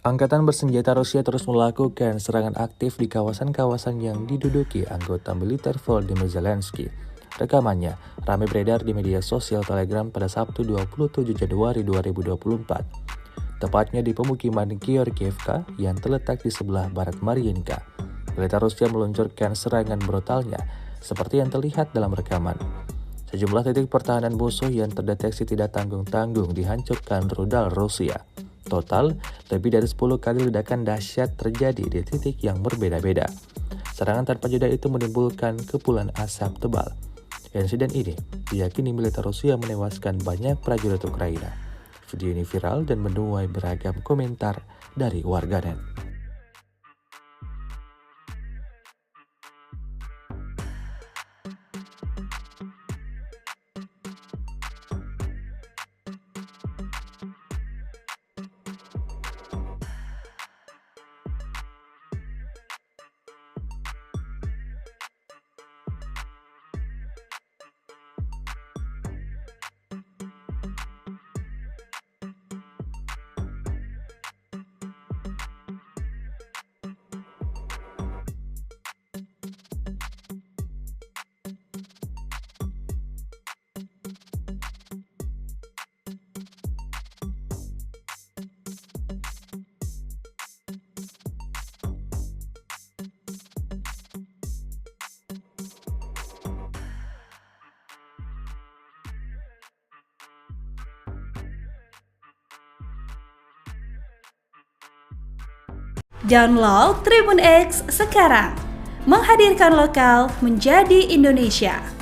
Angkatan bersenjata Rusia terus melakukan serangan aktif di kawasan-kawasan yang diduduki anggota militer Volodymyr Zelensky. Rekamannya ramai beredar di media sosial Telegram pada Sabtu 27 Januari 2024. Tepatnya di pemukiman Georgievka yang terletak di sebelah barat Mariinka. Militer Rusia meluncurkan serangan brutalnya seperti yang terlihat dalam rekaman. Sejumlah titik pertahanan musuh yang terdeteksi tidak tanggung-tanggung dihancurkan rudal Rusia. Total, lebih dari 10 kali ledakan dahsyat terjadi di titik yang berbeda-beda. Serangan tanpa jeda itu menimbulkan kepulan asap tebal. Insiden ini diyakini militer Rusia menewaskan banyak prajurit Ukraina. Video ini viral dan menuai beragam komentar dari warganet. Download Tribun X sekarang, menghadirkan lokal menjadi Indonesia.